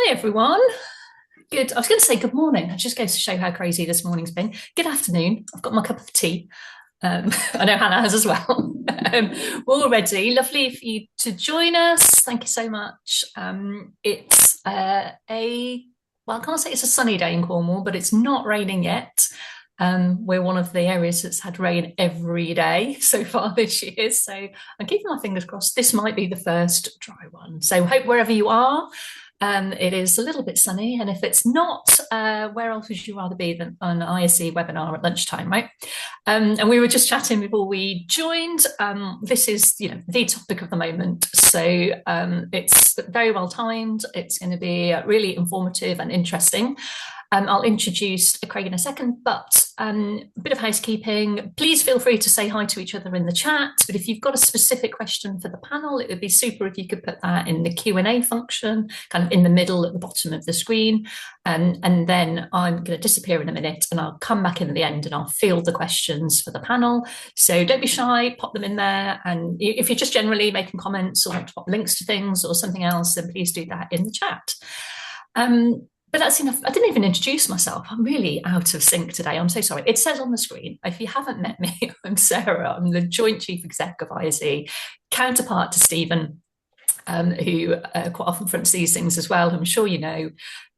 Hi everyone. Good. I was going to say good morning. That just goes to show how crazy this morning's been. Good afternoon. I've got my cup of tea. I know Hannah has as well. We're all ready. Lovely for you to join us. Thank you so much. It's well, I can't say it's a sunny day in Cornwall, but it's not raining yet. We're one of the areas that's had rain every day so far this year. So I'm keeping my fingers crossed. This might be the first dry one. So hope wherever you are, it is a little bit sunny, and if it's not, where else would you rather be than an ISE webinar at lunchtime, right? And we were just chatting before we joined. This is, the topic of the moment, so it's very well timed. It's going to be really informative and interesting. I'll introduce Kraig in a second, but a bit of housekeeping. Please feel free to say hi to each other in the chat. But if you've got a specific question for the panel, it would be super if you could put that in the Q&A function, kind of in the middle at the bottom of the screen. And then I'm going to disappear in a minute and I'll come back in at the end and I'll field the questions for the panel. So don't be shy, pop them in there. And if you're just generally making comments or want to pop links to things or something else, then please do that in the chat. But that's enough. I didn't even introduce myself. I'm really out of sync today. I'm so sorry. It says on the screen, if you haven't met me, I'm Sarah. I'm the Joint Chief Exec of ISE, counterpart to Stephen, who quite often fronts these things as well. I'm sure you know.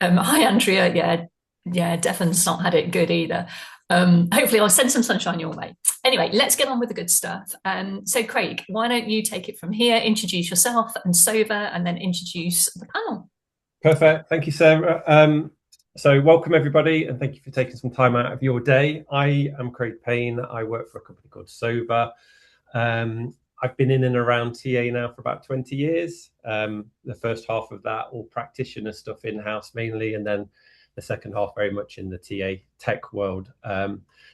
Hi, Andrea. Yeah, Devon's not had it good either. Hopefully I'll send some sunshine your way. Anyway, let's get on with the good stuff. So Kraig, why don't you take it from here, introduce yourself and SOVA, and then introduce the panel. Perfect. Thank you, Sarah. So welcome, everybody, and thank you for taking some time out of your day. I am Kraig Payne. I work for a company called SOVA. I've been in and around TA now for about 20 years. The first half of that, all practitioner stuff in-house mainly, and then the second half very much in the TA tech world.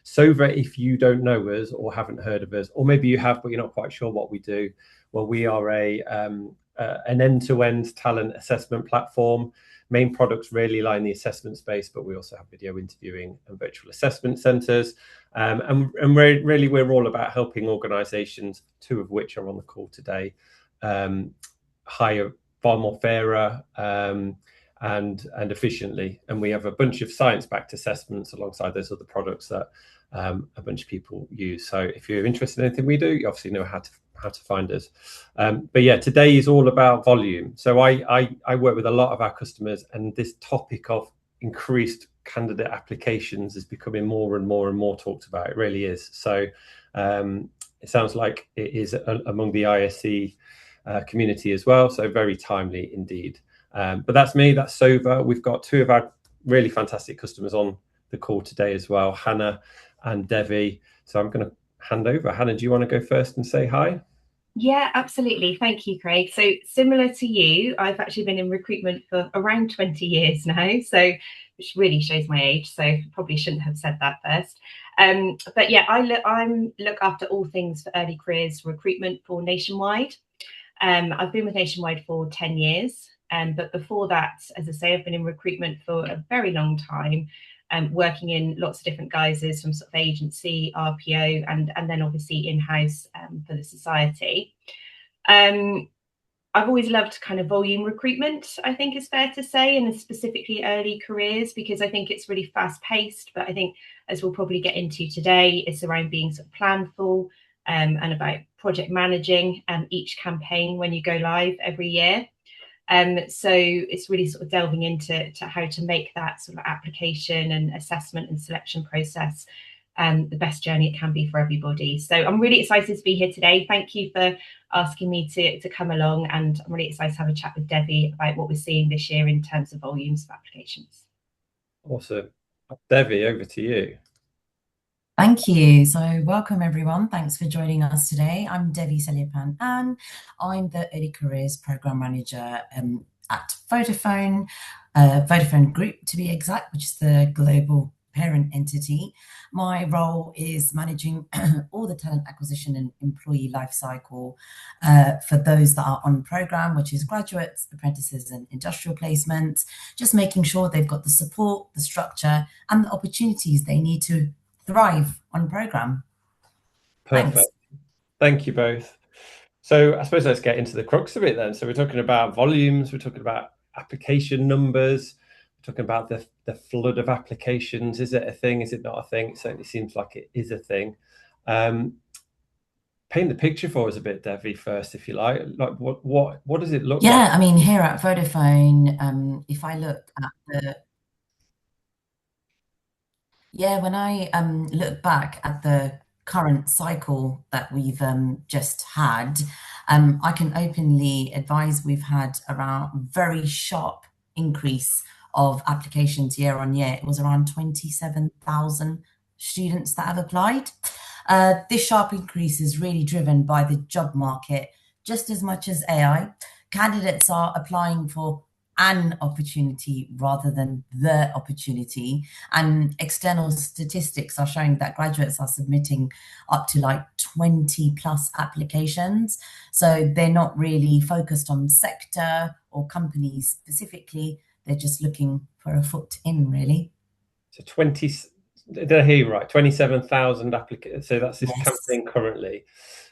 SOVA, if you don't know us or haven't heard of us, or maybe you have, but you're not quite sure what we do, well, we are an end-to-end talent assessment platform. Main products really lie in the assessment space, but we also have video interviewing and virtual assessment centres. And really, we're all about helping organisations, two of which are on the call today, hire far more fairer and efficiently. And we have a bunch of science-backed assessments alongside those other products that a bunch of people use. So if you're interested in anything we do, you obviously know how to find us. But yeah, today is all about volume. So I work with a lot of our customers, and this topic of increased candidate applications is becoming more and more and more talked about. It really is. So it sounds like it is among the ISE community as well. So very timely indeed. But that's me, that's SOVA. We've got two of our really fantastic customers on the call today as well, Hannah and Devi. So I'm going to hand over. Hannah, do you want to go first and say hi? Yeah, absolutely. Thank you, Kraig. So similar to you, I've actually been in recruitment for around 20 years now, so which really shows my age. So probably shouldn't have said that first. But yeah, I look after all things for early careers recruitment for Nationwide. I've been with Nationwide for 10 years. But before that, as I say, I've been in recruitment for a very long time, working in lots of different guises from sort of agency, RPO, and then obviously in-house for the society. I've always loved kind of volume recruitment, I think is fair to say, and specifically early careers, because I think it's really fast-paced. But I think, as we'll probably get into today, it's around being sort of planful and about project managing each campaign when you go live every year. So it's really sort of delving into how to make that sort of application and assessment and selection process the best journey it can be for everybody. So I'm really excited to be here today. Thank you for asking me to come along, and I'm really excited to have a chat with Devi about what we're seeing this year in terms of volumes of applications. Awesome. Devi, over to you. Thank you. So welcome everyone. Thanks for joining us today. I'm Devi Selliappan-Anne. I'm the Early Careers Programme Manager at Vodafone, Vodafone Group to be exact, which is the global parent entity. My role is managing all the talent acquisition and employee lifecycle for those that are on programme, which is graduates, apprentices and industrial placements, just making sure they've got the support, the structure and the opportunities they need to thrive on programme. Perfect. Thanks. Thank you both. So I suppose let's get into the crux of it then. So we're talking about volumes, we're talking about application numbers. We're talking about the flood of applications. Is it a thing? Is it not a thing? It certainly seems like it is a thing. Paint the picture for us a bit, Devi, first, if you like. Like what does it look like? Yeah, I mean, here at Vodafone, if I look at when I look back at the current cycle that we've just had, I can openly advise we've had around very sharp increase of applications year on year. It was around 27,000 students that have applied. This sharp increase is really driven by the job market just as much as AI. Candidates are applying for an opportunity rather than the opportunity, and external statistics are showing that graduates are submitting up to like 20 plus applications, so they're not really focused on sector or companies specifically, they're just looking for a foot in, really. So 20, did I hear you right? 27,000 applicants. So that's this Yes. campaign currently.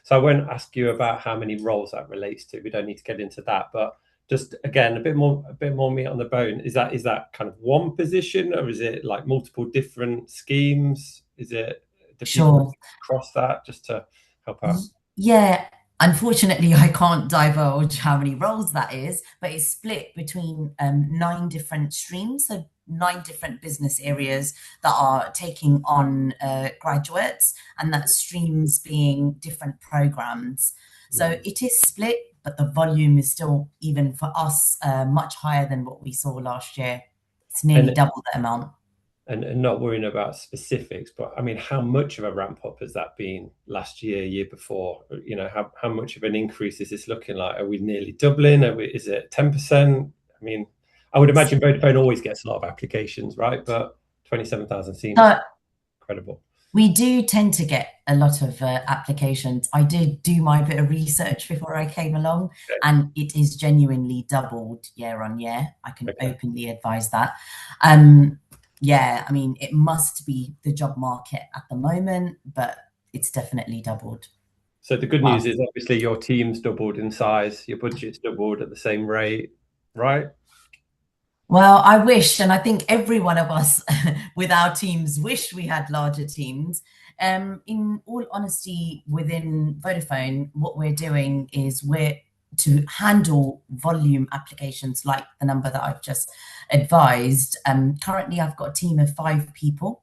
So I won't ask you about how many roles that relates to. We don't need to get into that, but just again, a bit more meat on the bone. Is that kind of one position, or is it like multiple different schemes? Is it Sure across that, just to help out? Yeah, unfortunately, I can't divulge how many roles that is, but it's split between 9 different streams, so 9 different business areas that are taking on graduates, and that streams being different programs. So it is split, but the volume is still, even for us, much higher than what we saw last year. It's nearly double the amount. And not worrying about specifics, but I mean, how much of a ramp up has that been last year, year before? You know, how much of an increase is this looking like? Are we nearly doubling? Is it 10%? I mean, I would imagine Vodafone always gets a lot of applications, right? But 27,000 seems incredible. We do tend to get a lot of applications. I did do my bit of research before I came along, and it is genuinely doubled year on year. I can openly advise that. Yeah, I mean, it must be the job market at the moment, but it's definitely doubled. So the good news is obviously your team's doubled in size, your budget's doubled at the same rate, right? Well, I wish, and I think every one of us with our teams wish we had larger teams. In all honesty, within Vodafone, what we're doing is to handle volume applications like the number that I've just advised. Currently, I've got a team of 5 people,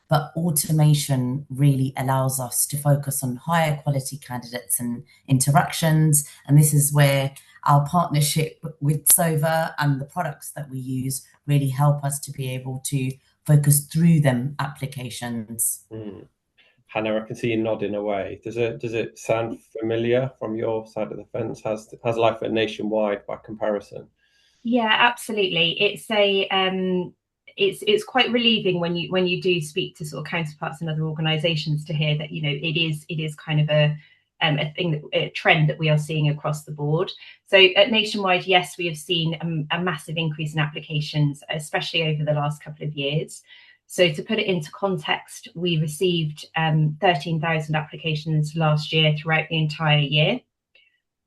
but automation really allows us to focus on higher quality candidates and interactions. And this is where our partnership with SOVA and the products that we use really help us to be able to focus through them applications. Hannah, I can see you nodding away. Does it sound familiar from your side of the fence? How's life at Nationwide by comparison? Yeah, absolutely. It's quite relieving when you do speak to sort of counterparts in other organisations to hear that, you know, it is kind of a trend that we are seeing across the board. So at Nationwide, yes, we have seen a massive increase in applications, especially over the last couple of years. So to put it into context, we received 13,000 applications last year throughout the entire year.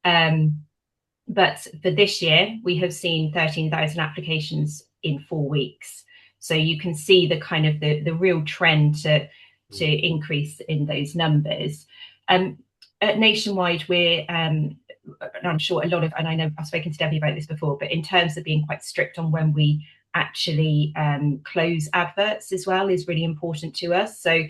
But for this year, we have seen 13,000 applications in 4 weeks. So you can see the kind of the real trend to increase in those numbers. At Nationwide, we're, and I'm sure a lot of, and I know I've spoken to Devi about this before, but in terms of being quite strict on when we actually close adverts as well is really important to us. So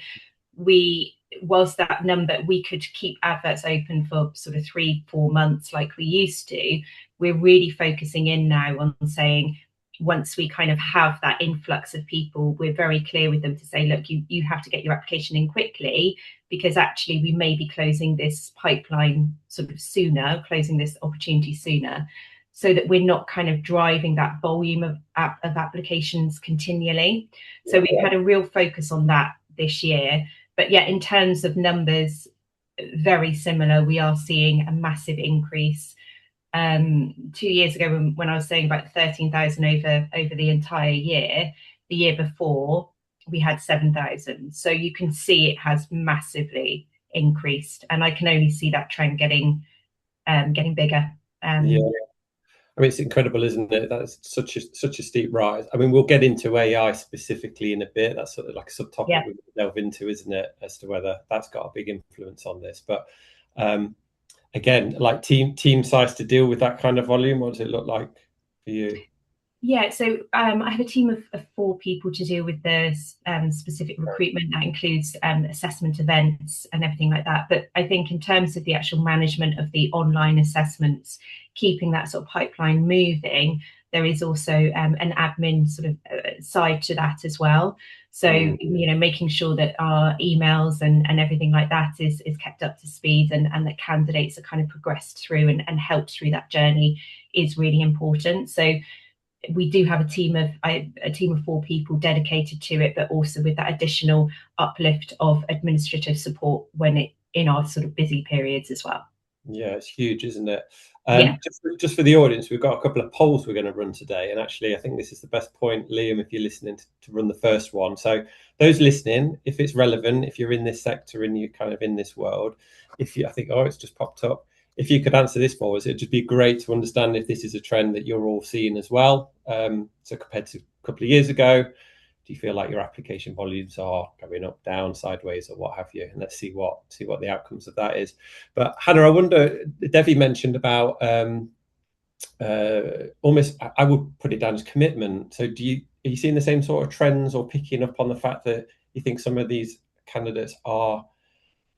whilst that number, we could keep adverts open for sort of 3-4 months like we used to, we're really focusing in now on saying, once we kind of have that influx of people, we're very clear with them to say, look, you have to get your application in quickly, because actually we may be closing this pipeline sort of sooner, closing this opportunity sooner, so that we're not kind of driving that volume of applications continually. So we've had a real focus on that this year. But yeah, in terms of numbers, very similar. We are seeing a massive increase. 2 years ago, when I was saying about 13,000 over the entire year, the year before we had 7,000. So you can see it has massively increased, and I can only see that trend getting bigger. Yeah. I mean, it's incredible, isn't it? That's such a steep rise. I mean, we'll get into AI specifically in a bit. That's sort of like a subtopic we delve into, isn't it, as to whether that's got a big influence on this. But again, like team size to deal with that kind of volume, what does it look like for you? Yeah, so I have a team of 4 people to deal with the specific recruitment. That includes assessment events and everything like that. But I think in terms of the actual management of the online assessments, keeping that sort of pipeline moving, there is also an admin sort of side to that as well. So, you know, making sure that our emails and everything like that is kept up to speed, and that candidates are kind of progressed through and helped through that journey is really important. So we do have a team of 4 people dedicated to it, but also with that additional uplift of administrative support in our sort of busy periods as well. Yeah, it's huge, isn't it? Just for the audience, we've got a couple of polls we're going to run today, and actually I think this is the best point, Liam, if you're listening, to run the first one. So those listening, if it's relevant, if you're in this sector and you're kind of in this world, I think, it's just popped up. If you could answer this for us, it'd just be great to understand if this is a trend that you're all seeing as well. So compared to a couple of years ago, do you feel like your application volumes are going up, down, sideways, or what have you? And let's see what the outcomes of that is. But Hannah, I wonder, Devi mentioned about almost, I would put it down as commitment. So are you seeing the same sort of trends, or picking up on the fact that you think some of these candidates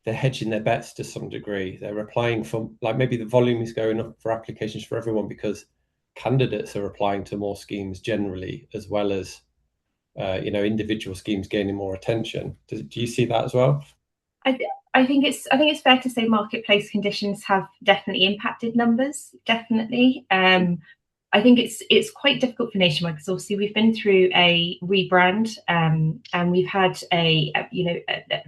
they're hedging their bets to some degree? They're applying for, like, maybe the volume is going up for applications for everyone because candidates are applying to more schemes generally, as well as individual schemes gaining more attention. Do you see that as well? I think it's fair to say marketplace conditions have definitely impacted numbers. Definitely. I think it's quite difficult for Nationwide because obviously we've been through a rebrand, and we've had a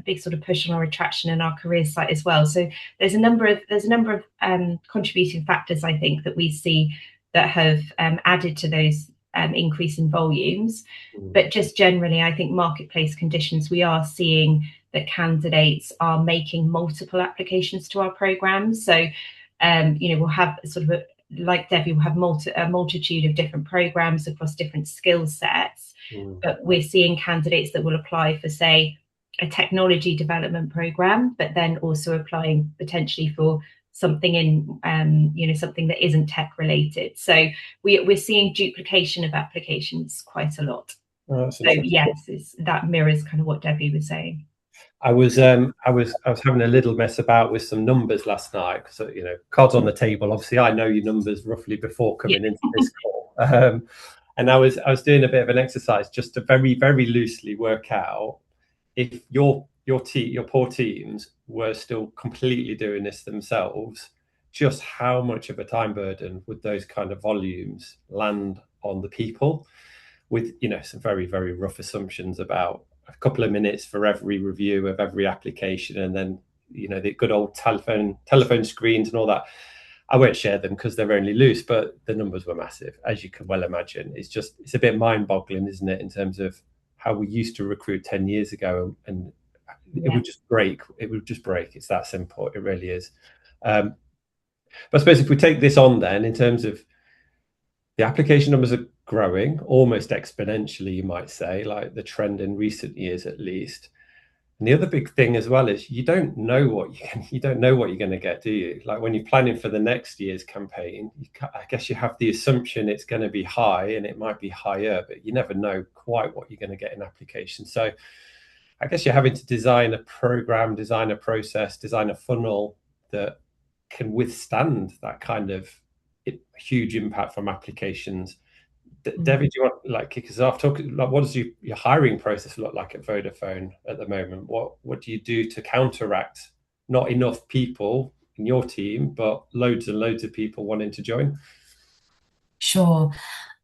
big sort of push on our attraction and our careers site as well. So there's a number of contributing factors, I think, that we see that have added to those increase in volumes. But just generally, I think marketplace conditions, we are seeing that candidates are making multiple applications to our programs. So we'll have sort of like Devi, we'll have a multitude of different programs across different skill sets, but we're seeing candidates that will apply for, say, a technology development program, but then also applying potentially for something in something that isn't tech related. So we're seeing duplication of applications quite a lot. So yes, that mirrors kind of what Devi was saying. I was having a little mess about with some numbers last night, because cards on the table. Obviously, I know your numbers roughly before coming into this call, and I was doing a bit of an exercise just to very, very loosely work out if your poor teams were still completely doing this themselves, just how much of a time burden would those kind of volumes land on the people, with some very, very rough assumptions about a couple of minutes for every review of every application, and then the good old telephone screens and all that. I won't share them because they're only loose, but the numbers were massive, as you can well imagine. It's a bit mind-boggling, isn't it, in terms of how we used to recruit 10 years ago, and it would just break. It's that simple. It really is. But I suppose if we take this on then, in terms of the application numbers are growing almost exponentially, you might say, like the trend in recent years at least. And the other big thing as well is you don't know what you're going to get, do you? Like when you're planning for the next year's campaign, I guess you have the assumption it's going to be high, and it might be higher, but you never know quite what you're going to get in applications. So I guess you're having to design a program, design a process, design a funnel that can withstand that kind of huge impact from applications. Devi, do you want to kick us off? What does your hiring process look like at Vodafone at the moment? What do you do to counteract not enough people in your team, but loads and loads of people wanting to join? Sure.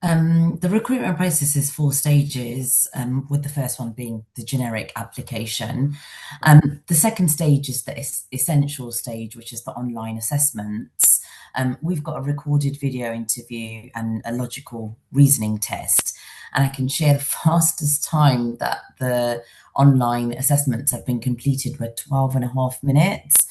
The recruitment process is 4 stages, with the first one being the generic application. The second stage is the essential stage, which is the online assessments. We've got a recorded video interview and a logical reasoning test, and I can share the fastest time that the online assessments have been completed were 12.5 minutes.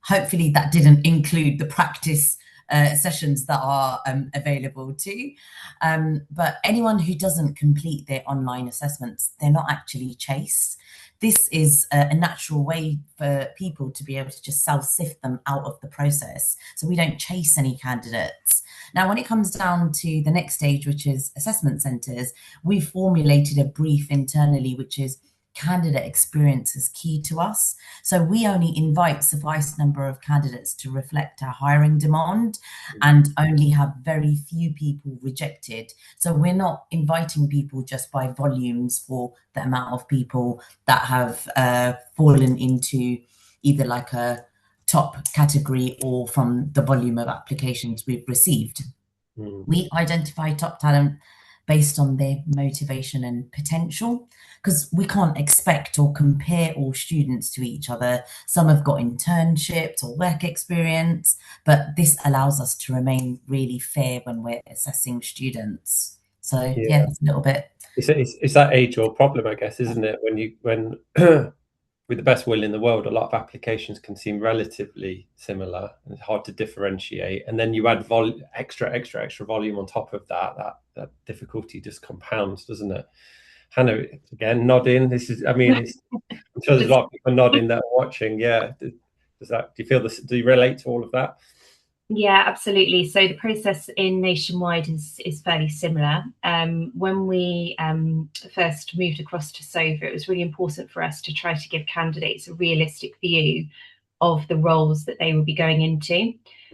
Hopefully that didn't include the practice sessions that are available too. But anyone who doesn't complete their online assessments, they're not actually chased. This is a natural way for people to be able to just self-sift them out of the process. So we don't chase any candidates. Now, when it comes down to the next stage, which is assessment centres, we've formulated a brief internally, which is candidate experience is key to us. So we only invite suffice number of candidates to reflect our hiring demand and only have very few people rejected. So we're not inviting people just by volumes for the amount of people that have fallen into either like a top category or from the volume of applications we've received. We identify top talent based on their motivation and potential, because we can't expect or compare all students to each other. Some have got internships or work experience, but this allows us to remain really fair when we're assessing students. So yeah, that's a little bit. It's that age-old problem, I guess, isn't it? When with the best will in the world, a lot of applications can seem relatively similar and it's hard to differentiate. And then you add extra volume on top of that, that difficulty just compounds, doesn't it? Hannah, again, nodding. This is, I mean, I'm sure there's a lot of people nodding that are watching. Yeah. Do you feel this? Do you relate to all of that? Yeah, absolutely. So the process in Nationwide is fairly similar. When we first moved across to SOVA, it was really important for us to try to give candidates a realistic view of the roles that they will be going into.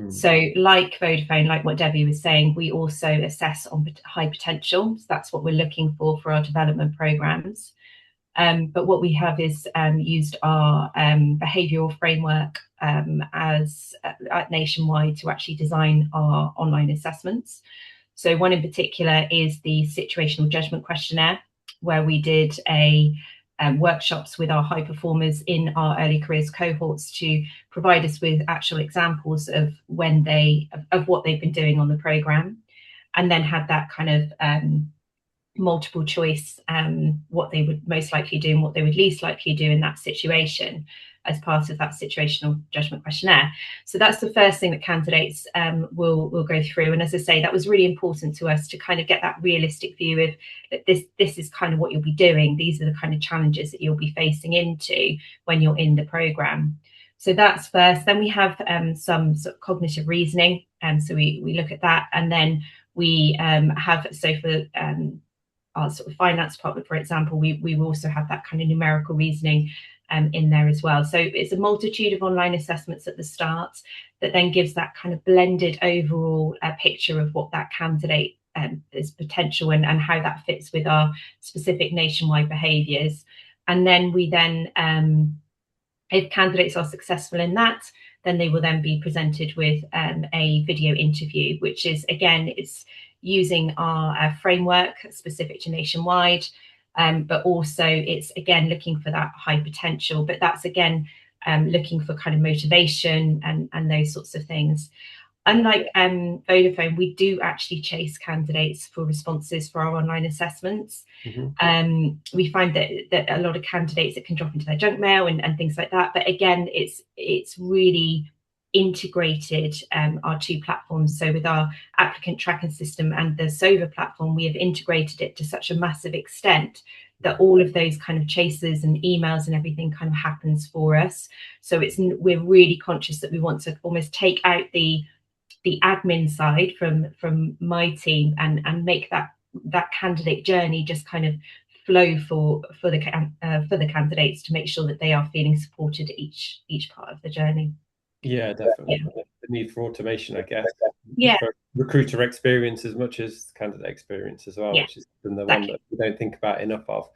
So like Vodafone, like what Debbie was saying, we also assess on high potential. So that's what we're looking for our development programs. But what we have is used our behavioural framework at Nationwide to actually design our online assessments. So one in particular is the situational judgment questionnaire, where we did workshops with our high performers in our early careers cohorts to provide us with actual examples of of what they've been doing on the programme, and then had that kind of multiple choice, what they would most likely do and what they would least likely do in that situation as part of that situational judgment questionnaire. So that's the first thing that candidates will go through. And as I say, that was really important to us to kind of get that realistic view of that this is kind of what you'll be doing. These are the kind of challenges that you'll be facing into when you're in the programme. So that's first. Then we have some sort of cognitive reasoning. So we look at that, and then we have, so for our sort of finance department, for example, we also have that kind of numerical reasoning in there as well. So it's a multitude of online assessments at the start that then gives that kind of blended overall picture of what that candidate is potential and how that fits with our specific Nationwide behaviours. And then if candidates are successful in that, then they will then be presented with a video interview, which is, again, it's using our framework specific to Nationwide, but also it's, again, looking for that high potential, but that's, again, looking for kind of motivation and those sorts of things. Unlike Vodafone, we do actually chase candidates for responses for our online assessments. We find that a lot of candidates, it can drop into their junk mail and things like that. But again, it's really integrated our two platforms. So with our applicant tracking system and the SOVA platform, we have integrated it to such a massive extent that all of those kind of chases and emails and everything kind of happens for us. So we're really conscious that we want to almost take out the admin side from my team and make that candidate journey just kind of flow for the candidates, to make sure that they are feeling supported at each part of the journey. Yeah, definitely. Yeah. The need for automation, I guess. Yeah. For recruiter experience as much as candidate experience as well, which is the one that we don't think about enough of.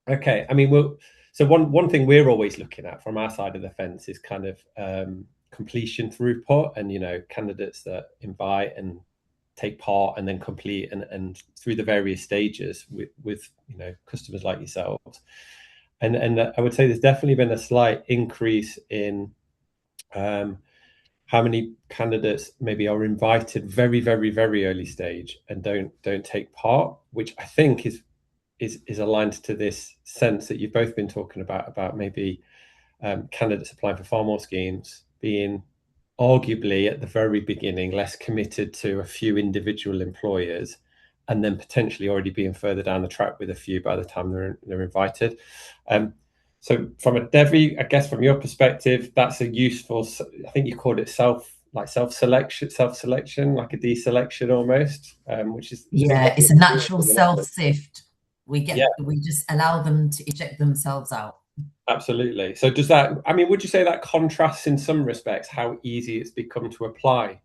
Okay, I mean, so one thing we're always looking at from our side of the fence is kind of completion throughput, and candidates that invite and take part and then complete and through the various stages with customers like yourselves. And I would say there's definitely been a slight increase in how many candidates maybe are invited very, very, very early stage and don't take part, which I think is aligned to this sense that you've both been talking about maybe candidates applying for far more schemes, being arguably at the very beginning less committed to a few individual employers, and then potentially already being further down the track with a few by the time they're invited. So from a Devi, I guess from your perspective, that's a useful, I think you called it self-selection, like a deselection almost, which is it's a natural self-sift. We just allow them to eject themselves out. Absolutely. So does that, I mean, would you say that contrasts in some respects how easy it's become to apply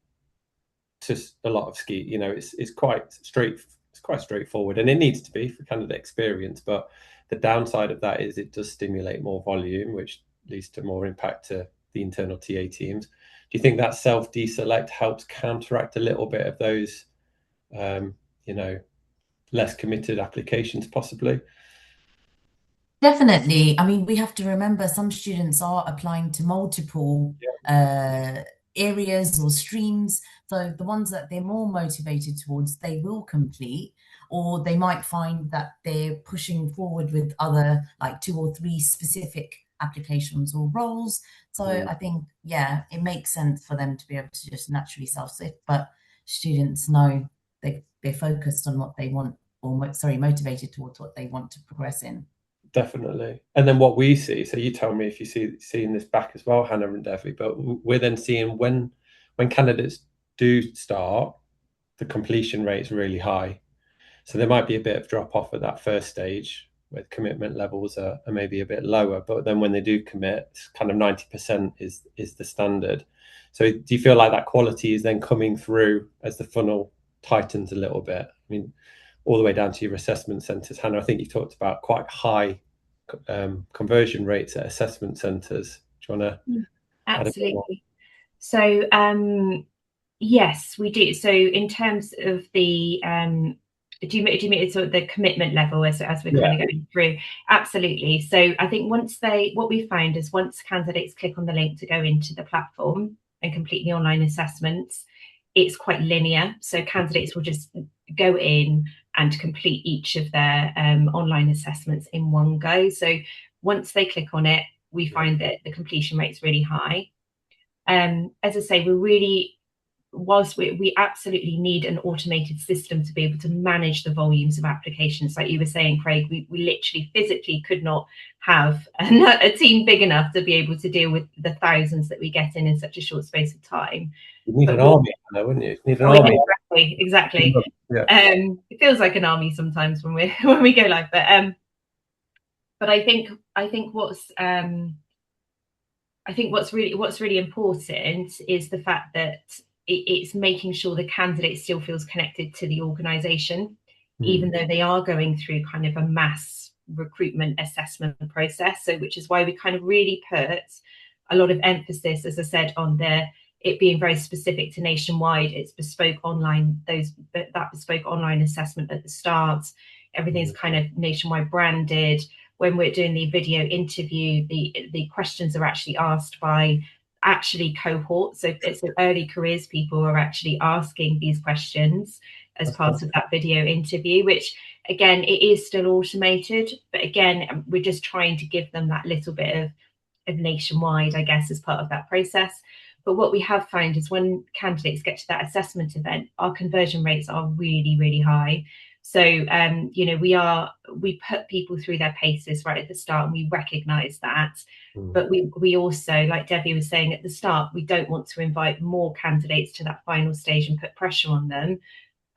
to a lot of ski? You know, it's quite straightforward, and it needs to be for candidate experience, but the downside of that is it does stimulate more volume, which leads to more impact to the internal TA teams. Do you think that self-deselect helps counteract a little bit of those, less committed applications possibly? Definitely. I mean, we have to remember some students are applying to multiple areas or streams. So the ones that they're more motivated towards, they will complete, or they might find that they're pushing forward with other, like 2 or 3 specific applications or roles. So I think, it makes sense for them to be able to just naturally self-sift, but students know they're focused on what they want, or motivated towards what they want to progress in. Definitely. And then what we see, so you tell me if you seeing this back as well, Hannah and Devi, but we're then seeing when candidates do start, the completion rate is really high. So there might be a bit of drop off at that first stage where commitment levels are maybe a bit lower, but then when they do commit, kind of 90% is the standard. So do you feel like that quality is then coming through as the funnel tightens a little bit? I mean, all the way down to your assessment centres. Hannah, I think you talked about quite high conversion rates at assessment centres. Do you want to? Absolutely. So yes, we do. So in terms of the do you mean sort of the commitment level as we're kind of going through? Absolutely. So I think what we found is once candidates click on the link to go into the platform and complete the online assessments, it's quite linear. So candidates will just go in and complete each of their online assessments in one go. So once they click on it, we find that the completion rate is really high. As I say, whilst we absolutely need an automated system to be able to manage the volumes of applications, like you were saying, Craig, we literally physically could not have a team big enough to be able to deal with the thousands that we get in such a short space of time. You need an army, wouldn't you? You need an army. Exactly. Yeah. It feels like an army sometimes when we go live, but I think what's really important is the fact that it's making sure the candidate still feels connected to the organisation, even though they are going through kind of a mass recruitment assessment process. So which is why we kind of really put a lot of emphasis, as I said, on it being very specific to Nationwide. It's bespoke online, that bespoke online assessment at the start. Everything's kind of Nationwide branded. When we're doing the video interview, the questions are actually asked by cohorts. So it's early careers people who are actually asking these questions as part of that video interview, which again, it is still automated, but again, we're just trying to give them that little bit of Nationwide, I guess, as part of that process. But what we have found is when candidates get to that assessment event, our conversion rates are really, really high. So, we put people through their paces right at the start, and we recognise that. But we also, like Debbie was saying at the start, we don't want to invite more candidates to that final stage and put pressure on them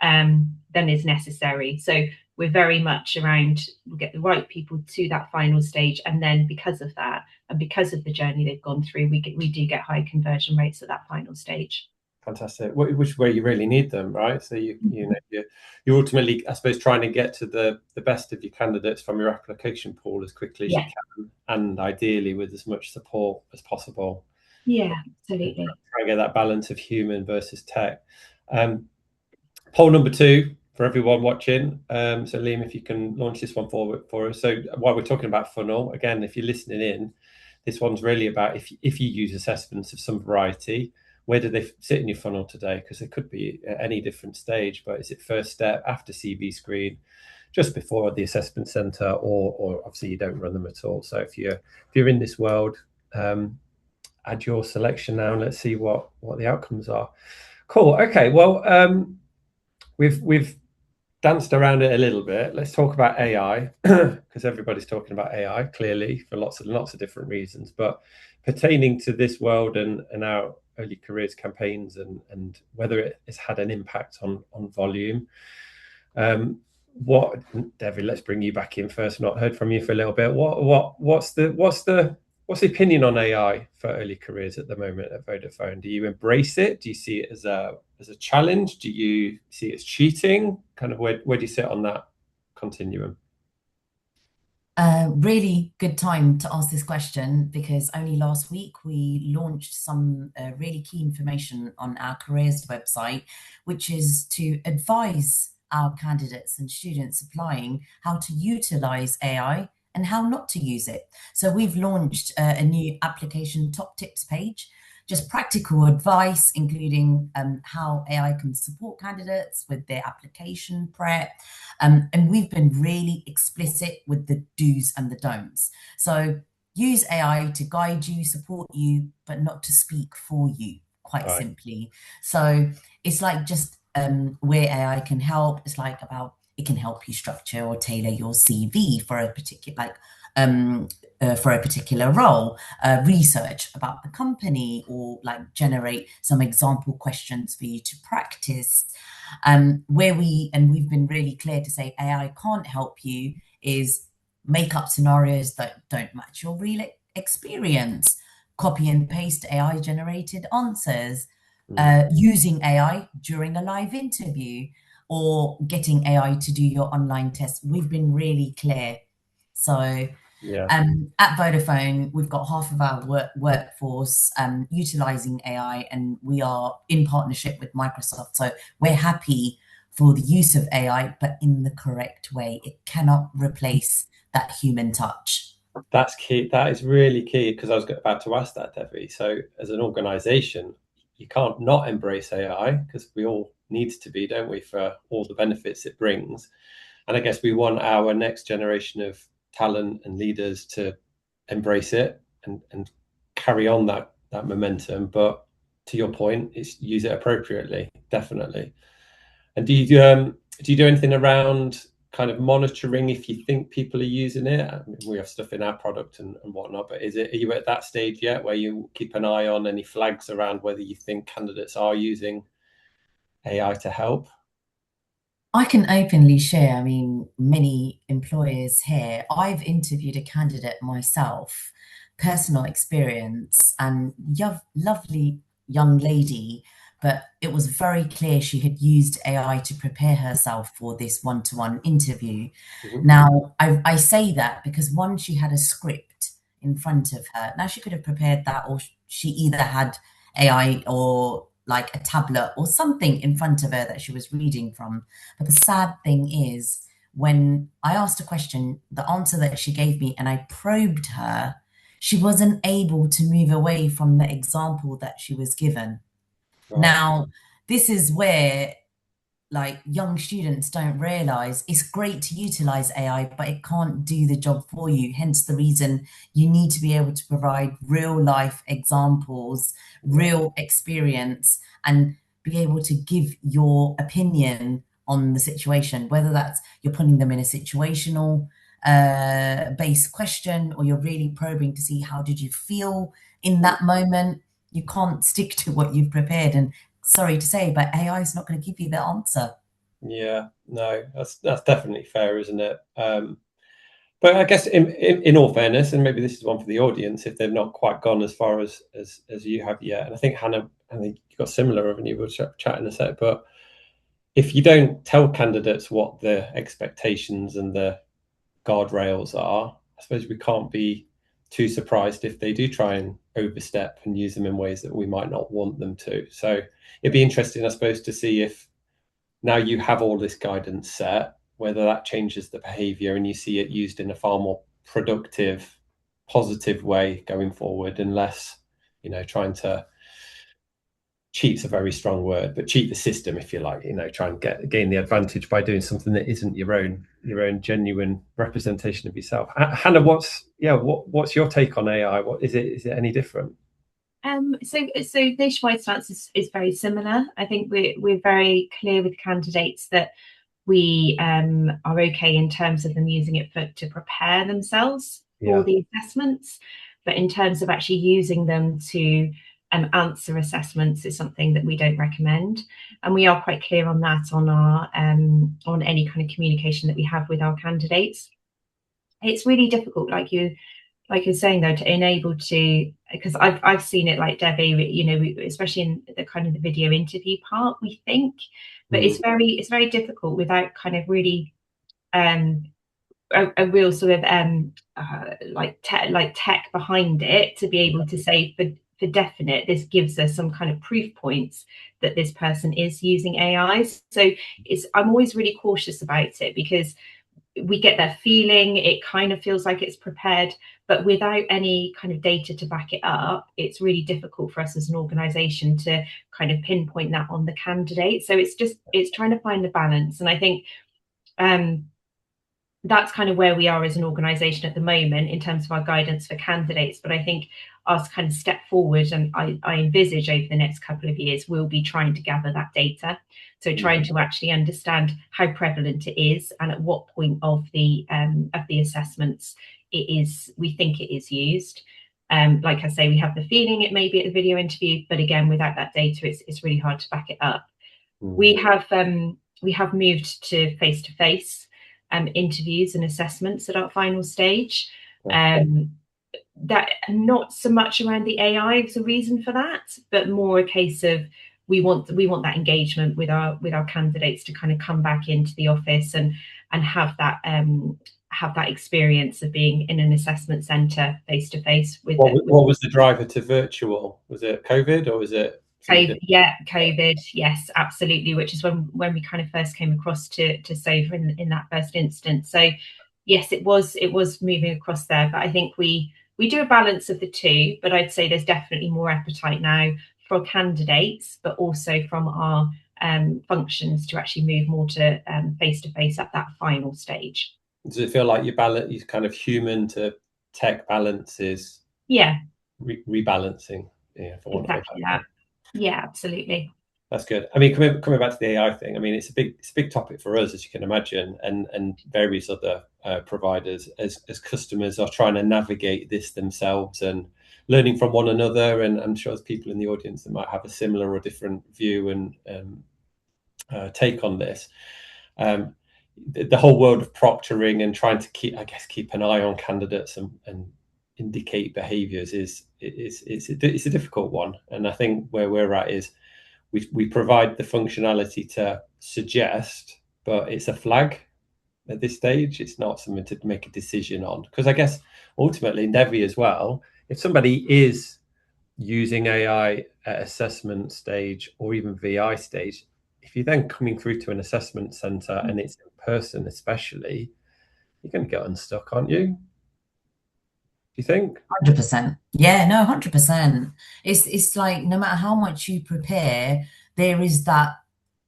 than is necessary. So we're very much around, we'll get the right people to that final stage, and then because of that and because of the journey they've gone through, we do get high conversion rates at that final stage. Fantastic. Which is where you really need them, right? So you're ultimately, I suppose, trying to get to the best of your candidates from your application pool as quickly as you can, and ideally with as much support as possible. Yeah, absolutely. Try and get that balance of human versus tech. Poll number 2 for everyone watching. So Liam, if you can launch this one forward for us. So while we're talking about funnel, again, if you're listening in, this one's really about if you use assessments of some variety, where do they sit in your funnel today? Because it could be at any different stage, but is it first step, after CV screen, just before the assessment centre, or obviously you don't run them at all? So if you're in this world, add your selection now, and let's see what the outcomes are. Cool. Okay. Well, we've danced around it a little bit. Let's talk about AI because everybody's talking about AI clearly for lots of different reasons, but pertaining to this world and our early careers campaigns and whether it has had an impact on volume. What, Devi, let's bring you back in first. Not heard from you for a little bit. What's the opinion on AI for early careers at the moment at Vodafone? Do you embrace it? Do you see it as a challenge? Do you see it as cheating? Kind of where do you sit on that continuum? Really good time to ask this question because only last week we launched some really key information on our careers website, which is to advise our candidates and students applying how to utilize AI and how not to use it. So we've launched a new application top tips page, just practical advice, including how AI can support candidates with their application prep. And we've been really explicit with the do's and the don'ts. So use AI to guide you, support you, but not to speak for you, quite simply. So it's like just where AI can help. It's like about it can help you structure or tailor your CV for a particular role, research about the company, or like generate some example questions for you to practice. We've been really clear to say AI can't help you is make up scenarios that don't match your real experience, copy and paste AI generated answers, using AI during a live interview, or getting AI to do your online test. We've been really clear. So at Vodafone, we've got half of our workforce utilizing AI, and we are in partnership with Microsoft. So we're happy for the use of AI, but in the correct way. It cannot replace that human touch. That's key. That is really key, because I was about to ask that, Devi. So as an organization, you can't not embrace AI, because we all need to be, don't we, for all the benefits it brings. And I guess we want our next generation of talent and leaders to embrace it and carry on that momentum. But to your point, it's use it appropriately, definitely. And do you do anything around kind of monitoring if you think people are using it? I mean, we have stuff in our product and whatnot, but are you at that stage yet where you keep an eye on any flags around whether you think candidates are using AI to help? I can openly share. I mean, many employers here. I've interviewed a candidate myself, personal experience, and lovely young lady, but it was very clear she had used AI to prepare herself for this one-to-one interview. Now, I say that because one, she had a script in front of her. Now, she could have prepared that, or she either had AI or like a tablet or something in front of her that she was reading from. But the sad thing is, when I asked a question, the answer that she gave me, and I probed her, she wasn't able to move away from the example that she was given. Right. Now, this is where like young students don't realize it's great to utilize AI, but it can't do the job for you. Hence the reason you need to be able to provide real life examples, real experience, and be able to give your opinion on the situation, whether that's you're putting them in a situational based question, or you're really probing to see how did you feel in that moment. You can't stick to what you've prepared, and sorry to say, but AI is not going to give you the answer. Yeah, no, that's definitely fair, isn't it? But I guess in all fairness, and maybe this is one for the audience, if they've not quite gone as far as you have yet, and I think Hannah, I think you got similar, haven't you? We'll chat in a sec, but if you don't tell candidates what the expectations and the guardrails are, I suppose we can't be too surprised if they do try and overstep and use them in ways that we might not want them to. So it'd be interesting, I suppose, to see if now you have all this guidance set, whether that changes the behavior and you see it used in a far more productive, positive way going forward, and less, trying to cheat's a very strong word, but cheat the system, if you like, try and gain the advantage by doing something that isn't your own genuine representation of yourself. Hannah, what's your take on AI? What is it any different? So nationwide stance is very similar. I think we're very clear with candidates that we are okay in terms of them using it to prepare themselves for the assessments, but in terms of actually using them to answer assessments is something that we don't recommend, and we are quite clear on that on our on any kind of communication that we have with our candidates. It's really difficult, like you're saying though, to enable to, because I've seen it like Devi, you know, especially in the kind of the video interview part, we think, but it's very difficult without kind of really a real sort of like tech behind it to be able to say for definite this gives us some kind of proof points that this person is using AI. So I'm always really cautious about it, because we get that feeling, it kind of feels like it's prepared, but without any kind of data to back it up, it's really difficult for us as an organization to kind of pinpoint that on the candidate. So it's trying to find the balance. And I think that's kind of where we are as an organization at the moment in terms of our guidance for candidates. But I think our kind of step forward, and I envisage over the next couple of years, we'll be trying to gather that data. So trying to actually understand how prevalent it is and at what point of the assessments we think it is used. Like I say, we have the feeling it may be at the video interview, but again, without that data, it's really hard to back it up. We have moved to face-to-face interviews and assessments at our final stage. That not so much around the AI is a reason for that, but more a case of we want that engagement with our candidates to kind of come back into the office and have that experience of being in an assessment centre face to face with. What was the driver to virtual? Was it COVID or was it? COVID, yeah, COVID, yes, absolutely. Which is when we kind of first came across to SOVA in that first instance. So yes, it was moving across there, but I think we do a balance of the two. But I'd say there's definitely more appetite now for candidates, but also from our functions to actually move more to face at that final stage. Does it feel like your kind of human to tech balance is rebalancing? Yeah, for exactly that. Yeah, absolutely. That's good. I mean, coming back to the AI thing, I mean, it's a big topic for us, as you can imagine, and various other providers as customers are trying to navigate this themselves and learning from one another. And I'm sure there's people in the audience that might have a similar or different view and take on this. The whole world of proctoring and trying to keep an eye on candidates and indicate behaviours it's a difficult one. And I think where we're at is we provide the functionality to suggest, but it's a flag at this stage. It's not something to make a decision on, because I guess ultimately Devi as well, if somebody is using AI at assessment stage or even VI stage, if you're then coming through to an assessment centre and it's in person especially, you're going to get unstuck, aren't you? You think? 100%. Yeah, no, 100%. It's like no matter how much you prepare, there is that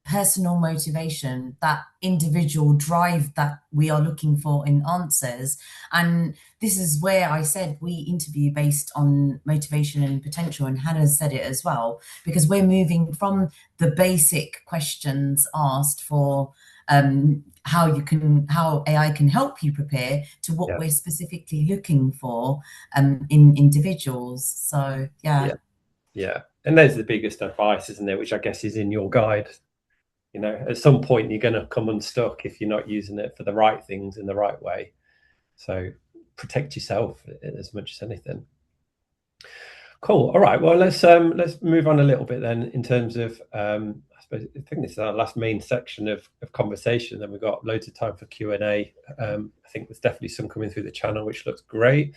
personal motivation, that individual drive that we are looking for in answers. And this is where I said we interview based on motivation and potential, and Hannah said it as well, because we're moving from the basic questions asked for how AI can help you prepare to what we're specifically looking for in individuals. So yeah. And there's the biggest advice, isn't there, which I guess is in your guide. You know, at some point you're going to come unstuck if you're not using it for the right things in the right way. So protect yourself as much as anything. Cool. All right. Well, let's move on a little bit then in terms of I think this is our last main section of conversation. Then we've got loads of time for Q&A. I think there's definitely some coming through the channel, which looks great.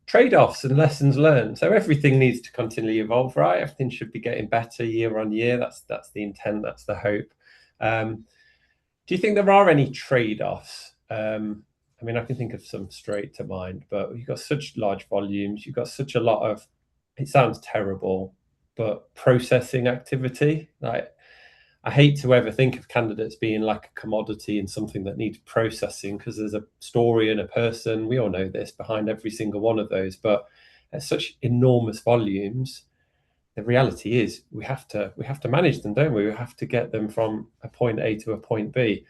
Trade-offs and lessons learned. So everything needs to continually evolve, right? Everything should be getting better year on year. That's the intent. That's the hope. Do you think there are any trade-offs? I mean, I can think of some straight to mind, but you've got such large volumes. You've got such a lot of, it sounds terrible, but processing activity. Like, I hate to ever think of candidates being like a commodity and something that needs processing, because there's a story and a person, we all know this, behind every single one of those. But at such enormous volumes, the reality is we have to manage them, don't we? We have to get them from a point A to a point B.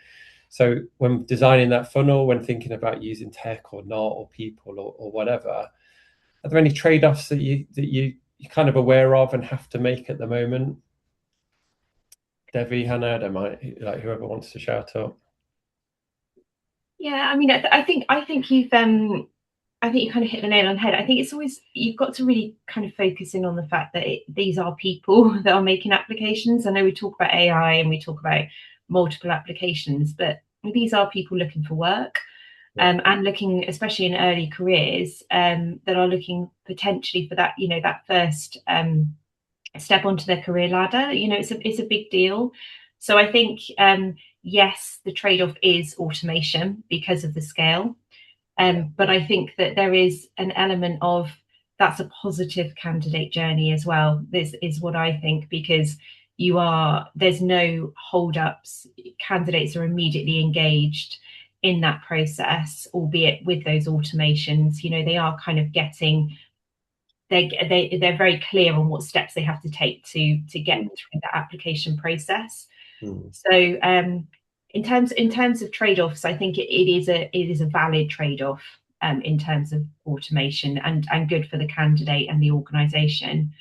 So when designing that funnel, when thinking about using tech or not, or people or whatever, are there any trade-offs that you're kind of aware of and have to make at the moment? Devi, Hannah, I don't mind, like whoever wants to shout up. Yeah, I mean, I think you've kind of hit the nail on the head. I think it's always, you've got to really kind of focus in on the fact that these are people that are making applications. I know we talk about AI and we talk about multiple applications, but these are people looking for work, and looking, especially in early careers, that are looking potentially for that, that first step onto their career ladder. It's a big deal. So I think, yes, the trade-off is automation because of the scale. But I think that there is an element of that's a positive candidate journey as well. This is what I think, because there's no hold-ups. Candidates are immediately engaged in that process, albeit with those automations. They are kind of getting, they're very clear on what steps they have to take to get through the application process. So in terms of trade-offs, I think it is a valid trade-off in terms of automation, and good for the candidate and the organization.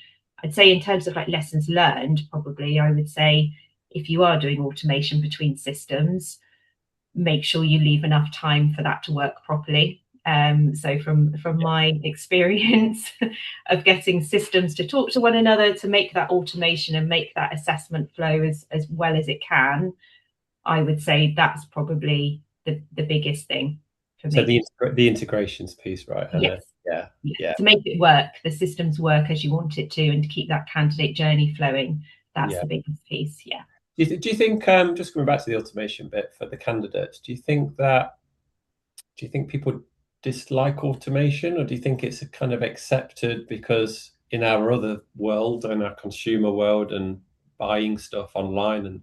I'd say in terms of like lessons learned, probably I would say if you are doing automation between systems, make sure you leave enough time for that to work properly. So from my experience of getting systems to talk to one another, to make that automation and make that assessment flow as well as it can, I would say that's probably the biggest thing for me. So the integrations piece, right? Yes. Yeah. To make it work, the systems work as you want it to, and to keep that candidate journey flowing. That's the biggest piece. Yeah. Do you think, just coming back to the automation bit for the candidates, do you think people dislike automation, or do you think it's a kind of accepted because in our other world, in our consumer world and buying stuff online, and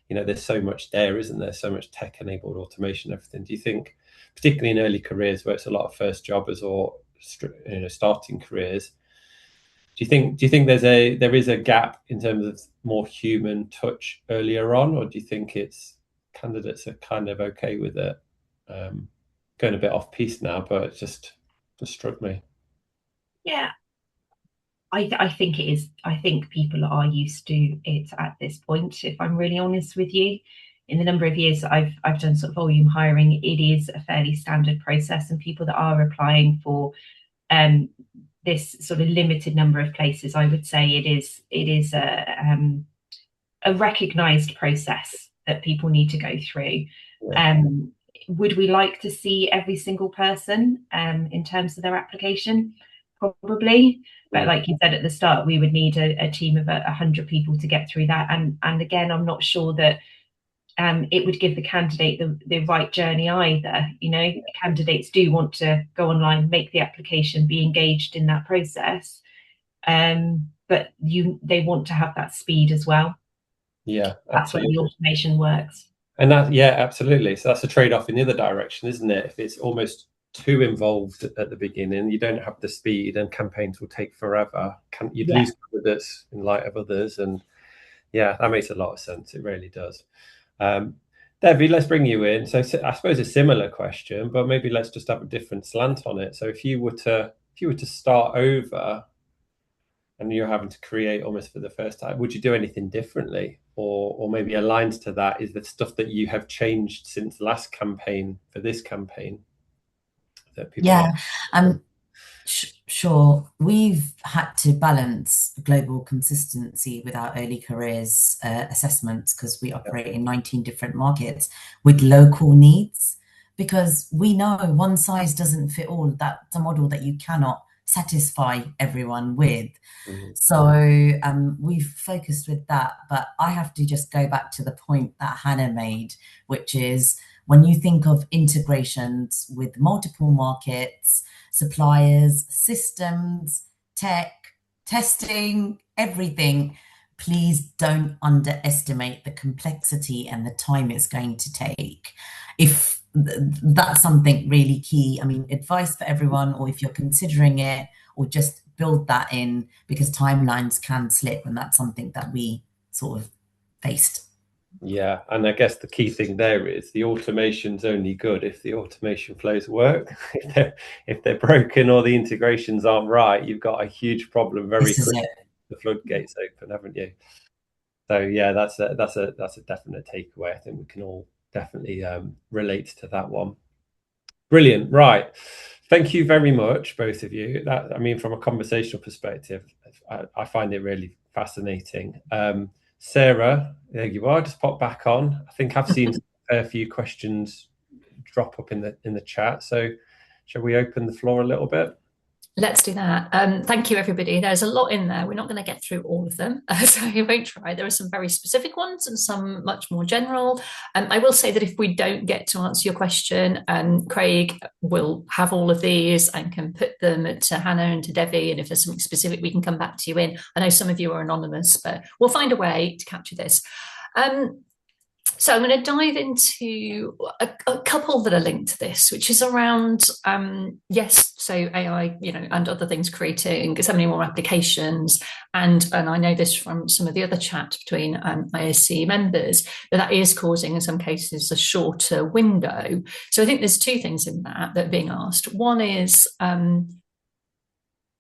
there's so much there, isn't there? So much tech-enabled automation, everything. Do you think, particularly in early careers where it's a lot of first jobbers or starting careers, do you think there is a gap in terms of more human touch earlier on, or do you think it's candidates are kind of okay with it? Going a bit off piece now, but it just struck me. Yeah, I think it is. I think people are used to it at this point, if I'm really honest with you. In the number of years that I've done sort of volume hiring, it is a fairly standard process, and people that are applying for this sort of limited number of places, I would say it is a recognised process that people need to go through. Would we like to see every single person in terms of their application? Probably, but like you said at the start, we would need a team of 100 people to get through that. And again, I'm not sure that it would give the candidate the right journey either. Candidates do want to go online, make the application, be engaged in that process, but they want to have that speed as well. Yeah, that's where the automation works. And absolutely. So that's a trade-off in the other direction, isn't it? If it's almost too involved at the beginning, you don't have the speed, and campaigns will take forever. You'd lose candidates in light of others, and that makes a lot of sense. It really does. Devi, let's bring you in. So I suppose a similar question, but maybe let's just have a different slant on it. So if you were to start over, and you're having to create almost for the first time, would you do anything differently? Or maybe aligned to that is the stuff that you have changed since last campaign for this campaign that people Sure. We've had to balance global consistency with our early careers assessments, because we operate in 19 different markets with local needs, because we know one size doesn't fit all. That's a model that you cannot satisfy everyone with. So we've focused with that, but I have to just go back to the point that Hannah made, which is when you think of integrations with multiple markets, suppliers, systems, tech, testing, everything, please don't underestimate the complexity and the time it's going to take. If that's something really key, I mean, advice for everyone, or if you're considering it, or just build that in, because timelines can slip, and that's something that we sort of faced. Yeah, and I guess the key thing there is the automation's only good if the automation flows work. If they're broken or the integrations aren't right, you've got a huge problem very quickly. The floodgates open, haven't you? So yeah, that's a definite takeaway. I think we can all definitely relate to that one. Brilliant. Right. Thank you very much, both of you. That, I mean, from a conversational perspective, I find it really fascinating. Sarah, there you are. Just pop back on. I think I've seen a few questions drop up in the chat. So shall we open the floor a little bit? Let's do that. Thank you, everybody. There's a lot in there. We're not going to get through all of them, so we won't try. There are some very specific ones and some much more general. I will say that if we don't get to answer your question, Kraig will have all of these and can put them to Hannah and to Devi, and if there's something specific, we can come back to you in. I know some of you are anonymous, but we'll find a way to capture this. So I'm going to dive into a couple that are linked to this, which is around, so AI, and other things creating so many more applications. And I know this from some of the other chat between ISE members, that is causing, in some cases, a shorter window. So I think there's two things in that are being asked. One is,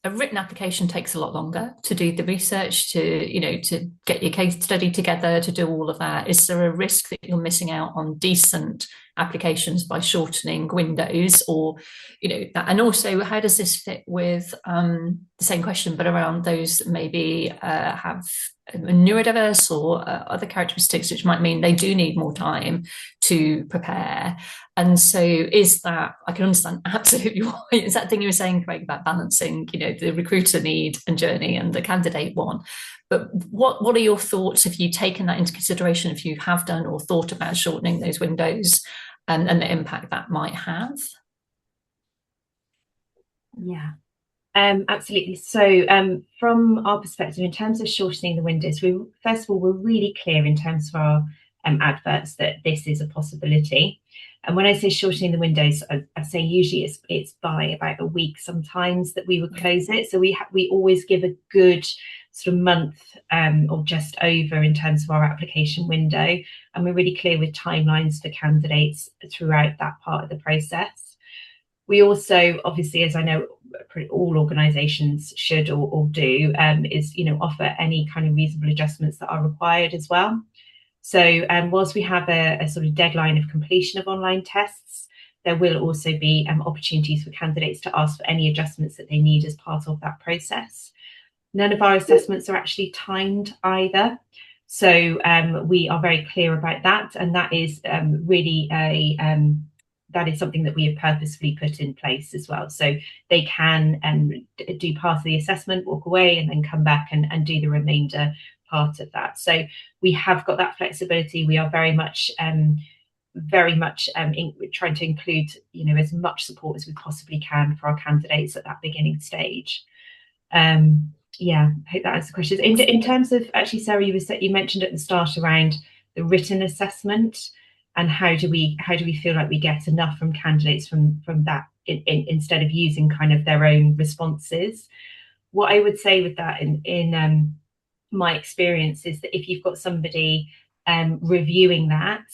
a written application takes a lot longer to do the research, to get your case study together, to do all of that. Is there a risk that you're missing out on decent applications by shortening windows, or that? And also, how does this fit with the same question, but around those that maybe have neurodiverse or other characteristics, which might mean they do need more time to prepare? And so is that, I can understand absolutely why, is that thing you were saying, Kraig, about balancing, the recruiter need and journey and the candidate one. But what are your thoughts, if you've taken that into consideration, if you have done or thought about shortening those windows and the impact that might have? Yeah. Absolutely. So from our perspective, in terms of shortening the windows, first of all, we're really clear in terms of our adverts that this is a possibility. And when I say shortening the windows, I say usually it's by about a week sometimes that we would close it. So we always give a good sort of month or just over in terms of our application window. And we're really clear with timelines for candidates throughout that part of the process. We also, obviously, as I know all organisations should or do, is offer any kind of reasonable adjustments that are required as well. So whilst we have a sort of deadline of completion of online tests, there will also be opportunities for candidates to ask for any adjustments that they need as part of that process. None of our assessments are actually timed either. So we are very clear about that, and that is really that is something that we have purposefully put in place as well. So they can do part of the assessment, walk away, and then come back and do the remainder part of that. So we have got that flexibility. We are very much trying to include as much support as we possibly can for our candidates at that beginning stage. Yeah, I hope that answers the questions. In terms of, actually, Sarah, you mentioned at the start around the written assessment and how do we feel like we get enough from candidates from that instead of using kind of their own responses. What I would say with that in my experience is that if you've got somebody reviewing that,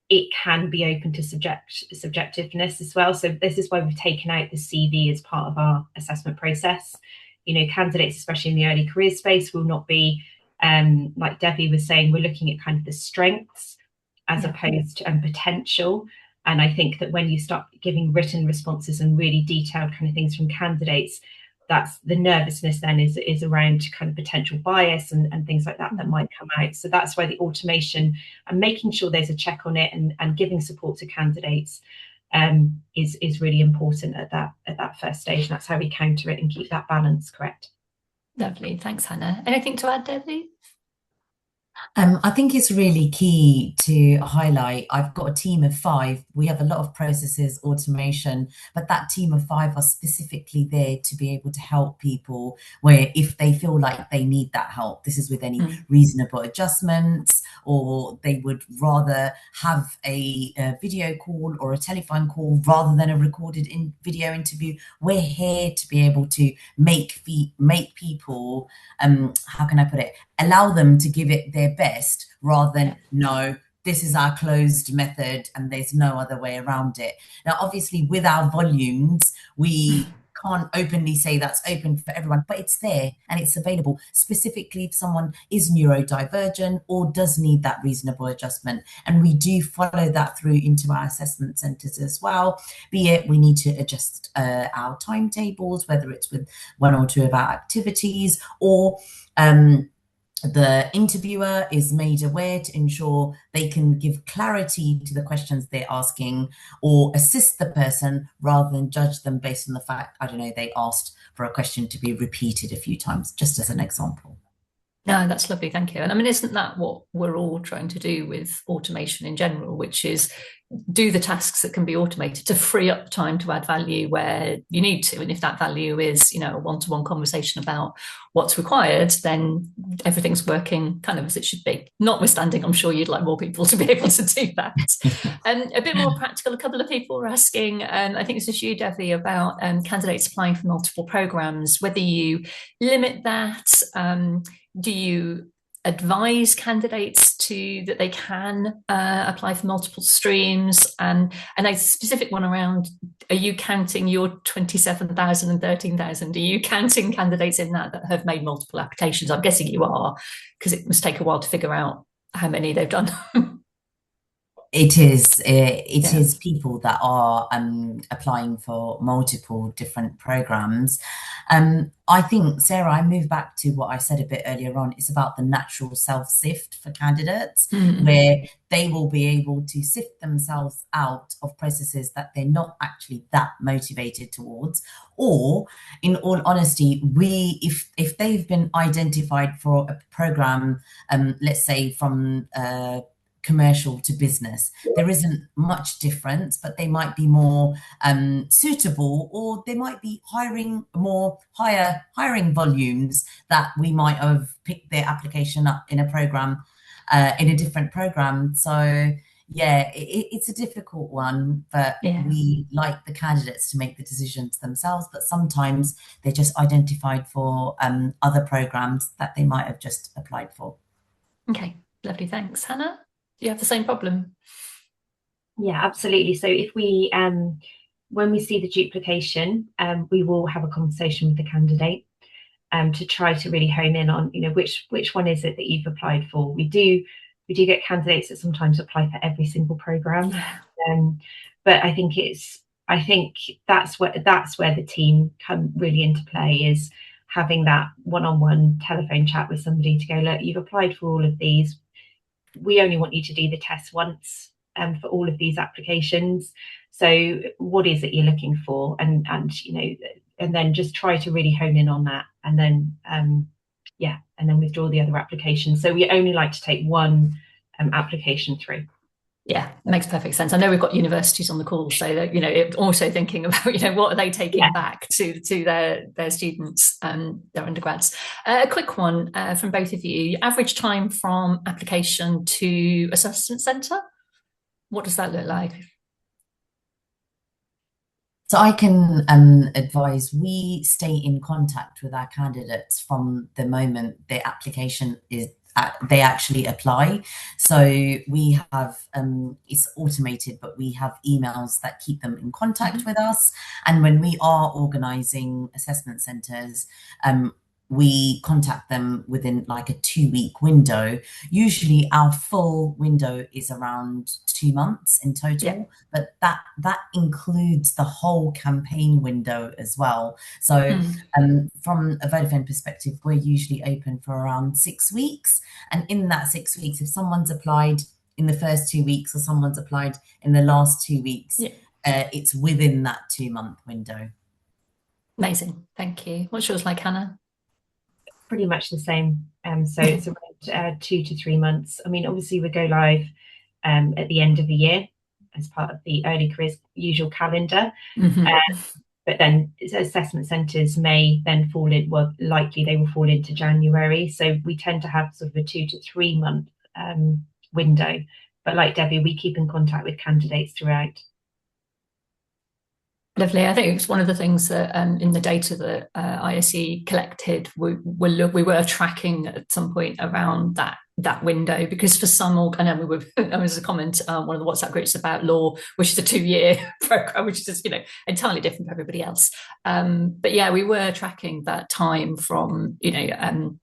it can be open to subjectiveness as well. So this is why we've taken out the CV as part of our assessment process. Candidates, especially in the early career space, will not be, like Devi was saying, we're looking at kind of the strengths as opposed to potential. And I think that when you start giving written responses and really detailed kind of things from candidates, that's the nervousness then is around kind of potential bias and things like that might come out. So that's why the automation and making sure there's a check on it and giving support to candidates is really important at that first stage. And that's how we counter it and keep that balance correct. Lovely. Thanks, Hannah. Anything to add, Devi? I think it's really key to highlight. I've got a team of 5. We have a lot of processes, automation, but that team of 5 are specifically there to be able to help people where if they feel like they need that help, this is with any reasonable adjustments, or they would rather have a video call or a telephone call rather than a recorded video interview. We're here to be able to make people, how can I put it, allow them to give it their best rather than no, this is our closed method and there's no other way around it. Now, obviously, with our volumes, we can't openly say that's open for everyone, but it's there and it's available specifically if someone is neurodivergent or does need that reasonable adjustment. And we do follow that through into our assessment centres as well, be it we need to adjust our timetables, whether it's with 1 or 2 of our activities, or the interviewer is made aware to ensure they can give clarity to the questions they're asking or assist the person rather than judge them based on the fact, I don't know, they asked for a question to be repeated a few times, just as an example. No, that's lovely, thank you. And I mean, isn't that what we're all trying to do with automation in general, which is do the tasks that can be automated to free up time to add value where you need to. And if that value is, a one-to-one conversation about what's required, then everything's working kind of as it should be. Notwithstanding, I'm sure you'd like more people to be able to do that. A bit more practical, a couple of people were asking, I think this is you, Devi, about candidates applying for multiple programs, whether you limit that, do you advise candidates that they can apply for multiple streams, and a specific one around, are you counting your 27,000 and 13,000? Are you counting candidates in that have made multiple applications? I'm guessing you are, because it must take a while to figure out how many they've done. It is people that are applying for multiple different programs. I think, Sarah, I move back to what I said a bit earlier on. It's about the natural self-sift for candidates, where they will be able to sift themselves out of processes that they're not actually that motivated towards. Or, in all honesty, if they've been identified for a program, let's say from commercial to business, there isn't much difference, but they might be more suitable, or they might be higher hiring volumes that we might have picked their application up in a program, in a different program. So yeah, it's a difficult one, but we like the candidates to make the decisions themselves, but sometimes they're just identified for other programs that they might have just applied for. Okay, lovely, thanks. Hannah, do you have the same problem? Yeah, absolutely. So if we, when we see the duplication, we will have a conversation with the candidate to try to really hone in on, which one is it that you've applied for. We do get candidates that sometimes apply for every single program, but I think that's where the team come really into play, is having that one-on-one telephone chat with somebody to go, look, you've applied for all of these. We only want you to do the test once for all of these applications. So what is it you're looking for? And then just try to really hone in on that, and then and then withdraw the other applications. So we only like to take one application through. Yeah, it makes perfect sense. I know we've got universities on the call, so that, also thinking about, what are they taking back to their students, their undergrads. A quick one from both of you. Average time from application to assessment centre, what does that look like? So I can advise we stay in contact with our candidates from the moment their application they actually apply. So we have, it's automated, but we have emails that keep them in contact with us. And when we are organising assessment centres, we contact them within like a 2-week window. Usually our full window is around 2 months in total, but that includes the whole campaign window as well. So from a Vodafone perspective, we're usually open for around 6 weeks. And in that 6 weeks, if someone's applied in the first 2 weeks or someone's applied in the last 2 weeks, it's within that 2-month window. Amazing, thank you. What's yours like, Hannah? Pretty much the same. So it's around 2 to 3 months. I mean, obviously we go live at the end of the year as part of the early careers usual calendar. But then assessment centres may then fall in, well, likely they will fall into January. So we tend to have sort of a 2 to 3 month window. But like Debbie, we keep in contact with candidates throughout. Lovely. I think it's one of the things that in the data that ISE collected, we were tracking at some point around that window, because for some, I know there was a comment on one of the WhatsApp groups about law, which is a 2-year program, which is entirely different for everybody else. But yeah, we were tracking that time from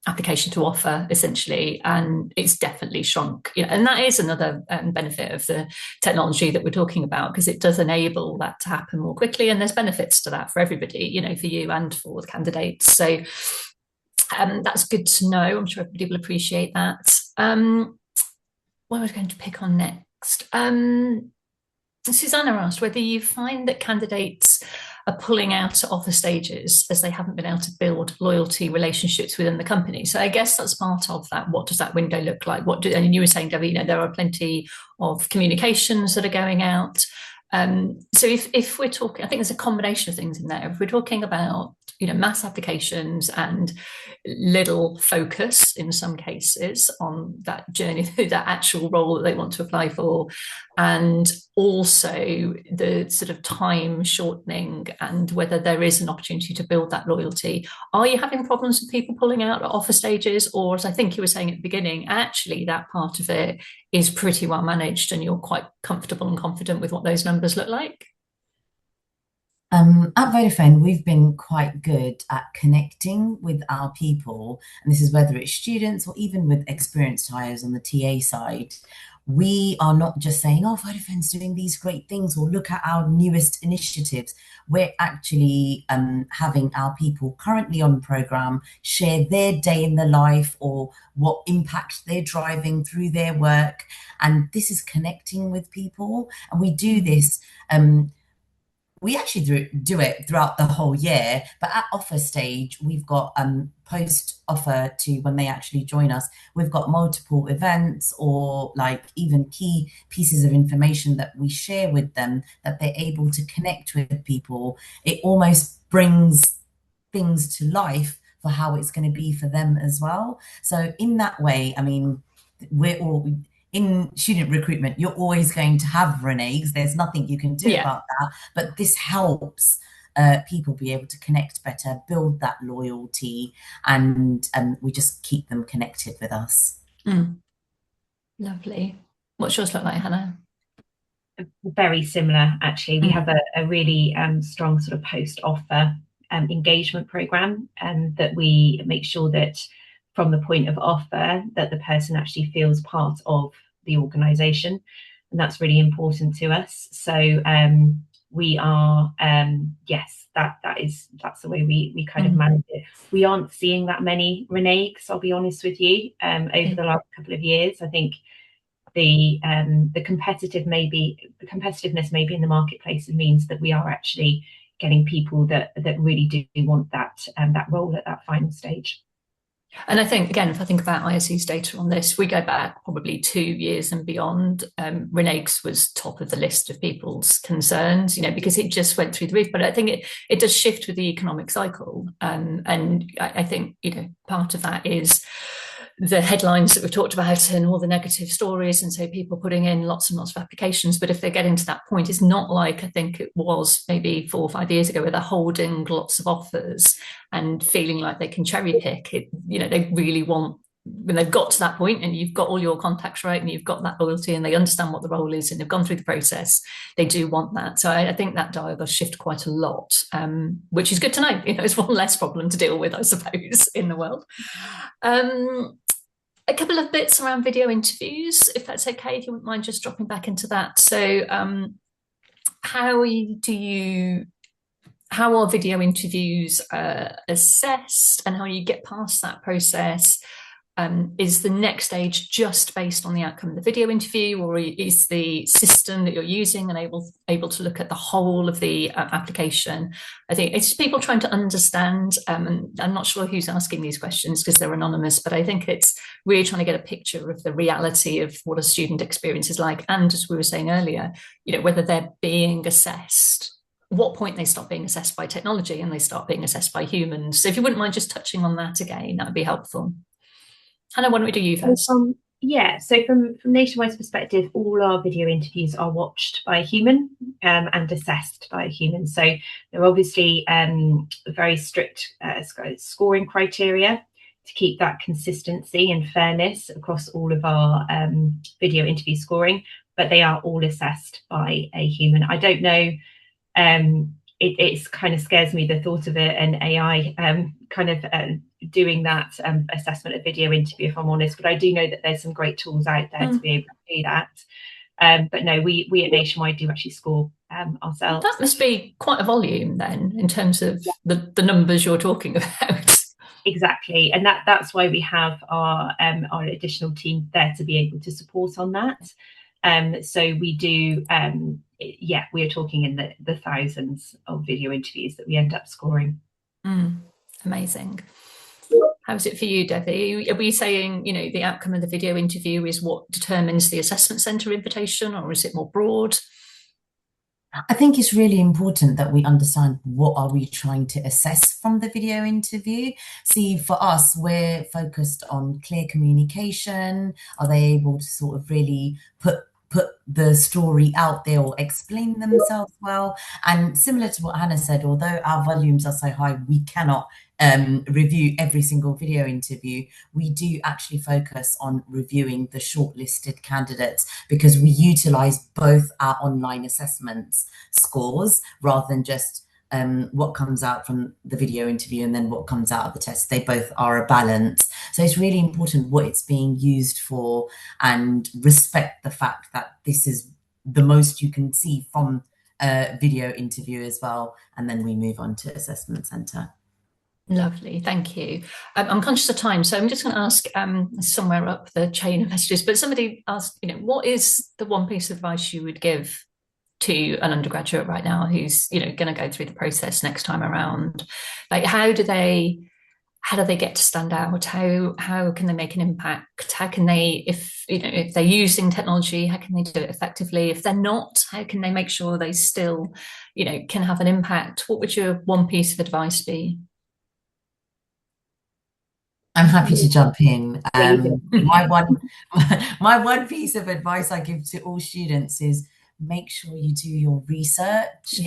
application to offer essentially, and it's definitely shrunk. And that is another benefit of the technology that we're talking about, because it does enable that to happen more quickly, and there's benefits to that for everybody, for you and for the candidates. So that's good to know. I'm sure everybody will appreciate that. What was I going to pick on next? Susanna asked whether you find that candidates are pulling out at offer stages as they haven't been able to build loyalty relationships within the company. So I guess that's part of that. What does that window look like? And you were saying, Devi, there are plenty of communications that are going out. So if we're talking, I think there's a combination of things in there. If we're talking about mass applications and little focus in some cases on that journey through that actual role that they want to apply for, and also the sort of time shortening and whether there is an opportunity to build that loyalty. Are you having problems with people pulling out at offer stages, or, as I think you were saying at the beginning, actually that part of it is pretty well managed and you're quite comfortable and confident with what those numbers look like? At Vodafone, we've been quite good at connecting with our people, and this is whether it's students or even with experienced hires on the TA side. We are not just saying, oh, Vodafone's doing these great things, or look at our newest initiatives. We're actually having our people currently on program share their day in the life or what impact they're driving through their work. And this is connecting with people. And we do this we actually do it throughout the whole year, but at offer stage, we've got post offer to when they actually join us, we've got multiple events or like even key pieces of information that we share with them that they're able to connect with people. It almost brings things to life for how it's going to be for them as well. So in that way, I mean, we're all in student recruitment, you're always going to have reneges. There's nothing you can do about that. But this helps people be able to connect better, build that loyalty, and we just keep them connected with us. Lovely. What's yours look like, Hannah? Very similar, actually. We have a really strong sort of post-offer engagement program, that we make sure that from the point of offer that the person actually feels part of the organisation, and that's really important to us. So we are yes, that's the way we kind of manage it. We aren't seeing that many reneges, I'll be honest with you, over the last couple of years. I think the competitiveness maybe in the marketplace means that we are actually getting people that really do want that role at that final stage. And I think, again, if I think about ISE's data on this, we go back probably 2 years and beyond. Reneges was top of the list of people's concerns, because it just went through the roof. But I think it does shift with the economic cycle. And I think, part of that is the headlines that we've talked about and all the negative stories, and so people putting in lots and lots of applications. But if they're getting to that point, it's not like I think it was maybe 4 or 5 years ago, where they're holding lots of offers and feeling like they can cherry pick it. They really want, when they've got to that point and you've got all your contacts right and you've got that loyalty and they understand what the role is and they've gone through the process, they do want that. So I think that dial does shift quite a lot, which is good to know. It's one less problem to deal with, I suppose, in the world. A couple of bits around video interviews, if that's okay, if you wouldn't mind just dropping back into that. So how are video interviews assessed, and how you get past that process? Is the next stage just based on the outcome of the video interview, or is the system that you're using and able to look at the whole of the application? I think it's people trying to understand, and I'm not sure who's asking these questions because they're anonymous, but I think it's really trying to get a picture of the reality of what a student experience is like, and as we were saying earlier, whether they're being assessed, what point they stop being assessed by technology and they start being assessed by humans. So if you wouldn't mind just touching on that again, that would be helpful. Hannah, why don't we do you first? So from Nationwide's perspective, all our video interviews are watched by a human and assessed by a human. So they're obviously very strict scoring criteria to keep that consistency and fairness across all of our video interview scoring, but they are all assessed by a human. I don't know, it kind of scares me, the thought of an AI doing that assessment of video interview, if I'm honest, but I do know that there's some great tools out there to be able to do that. But no, we at Nationwide do actually score ourselves. That must be quite a volume then, in terms of the numbers you're talking about. Exactly, and that's why we have our additional team there to be able to support on that. So we do, we are talking in the thousands of video interviews that we end up scoring. Amazing. How's it for you, Devi? Are we saying, the outcome of the video interview is what determines the assessment centre invitation, or is it more broad? I think it's really important that we understand what are we trying to assess from the video interview. See, for us, we're focused on clear communication. Are they able to sort of really put the story out there or explain themselves well? And similar to what Hannah said, although our volumes are so high, we cannot review every single video interview. We do actually focus on reviewing the shortlisted candidates because we utilize both our online assessments scores rather than just what comes out from the video interview and then what comes out of the test. They both are a balance. So it's really important what it's being used for, and respect the fact that this is the most you can see from a video interview as well. And then we move on to assessment centre. Lovely, thank you. I'm conscious of time, so I'm just going to ask somewhere up the chain of messages, but somebody asked, what is the one piece of advice you would give to an undergraduate right now who's, going to go through the process next time around? Like, how do they get to stand out? How can they make an impact? How can they, if they're using technology, how can they do it effectively? If they're not, how can they make sure they still, can have an impact? What would your one piece of advice be? I'm happy to jump in. My one piece of advice I give to all students is make sure you do your research,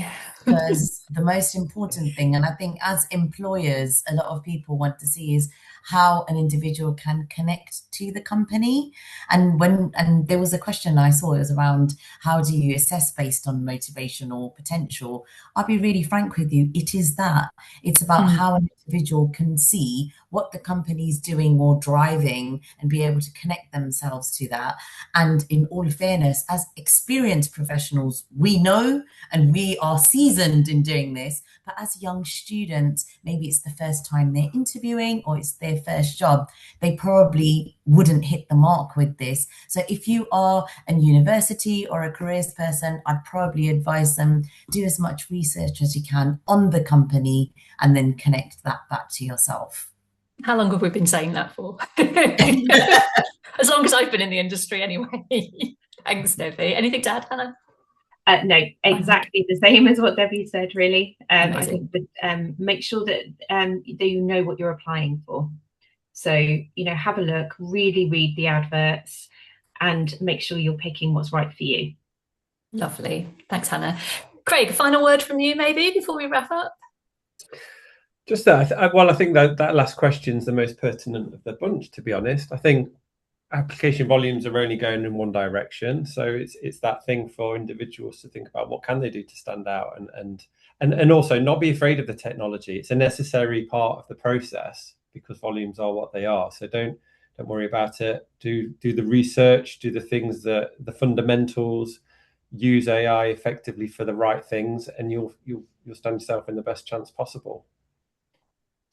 because the most important thing, and I think as employers, a lot of people want to see is how an individual can connect to the company. And there was a question I saw, it was around how do you assess based on motivation or potential? I'll be really frank with you, it is that. It's about how an individual can see what the company's doing or driving and be able to connect themselves to that. And in all fairness, as experienced professionals, we know and we are seasoned in doing this, but as young students, maybe it's the first time they're interviewing or it's their first job, they probably wouldn't hit the mark with this. So if you are a university or a careers person, I'd probably advise them, do as much research as you can on the company and then connect that back to yourself. How long have we been saying that for? As long as I've been in the industry anyway. Thanks, Devi. Anything to add, Hannah? No, exactly the same as what Debbie said, really. I think that make sure that you know what you're applying for. So, have a look, really read the adverts and make sure you're picking what's right for you. Lovely. Thanks, Hannah. Kraig, a final word from you maybe before we wrap up? Just that, I think that last question is the most pertinent of the bunch, to be honest. I think application volumes are only going in one direction, so it's that thing for individuals to think about what can they do to stand out, and also not be afraid of the technology. It's a necessary part of the process because volumes are what they are. So don't worry about it. Do the research, do the things that the fundamentals, use AI effectively for the right things, and you'll stand yourself in the best chance possible.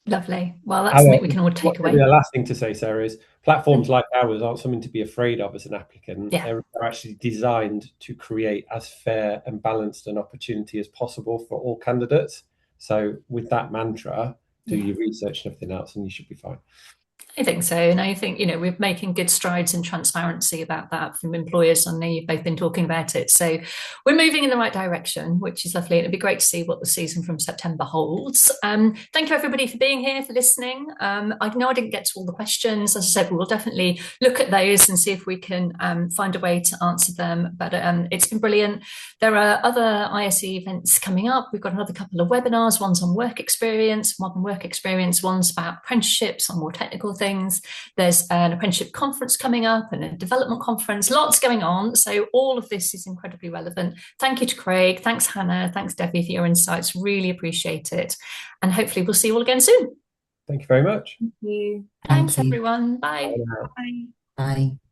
Lovely. Well, that's something we can all take away. The last thing to say, Sarah, is platforms like ours aren't something to be afraid of as an applicant. Yeah. They're actually designed to create as fair and balanced an opportunity as possible for all candidates. So with that mantra, do your research and everything else, and you should be fine. I think so. And I think, we're making good strides in transparency about that from employers. I know you've both been talking about it. So we're moving in the right direction, which is lovely. It'd be great to see what the season from September holds. Thank you, everybody, for being here, for listening. I know I didn't get to all the questions. As I said, we'll definitely look at those and see if we can find a way to answer them. But it's been brilliant. There are other ISE events coming up. We've got another couple of webinars. One's on work experience, modern work experience. One's about apprenticeships on more technical things. There's an apprenticeship conference coming up and a development conference, lots going on. So all of this is incredibly relevant. Thank you to Kraig. Thanks, Hannah. Thanks, Devi, for your insights. Really appreciate it. And hopefully we'll see you all again soon. Thank you very much. Thank you. Thanks, everyone. Bye. Bye. Bye.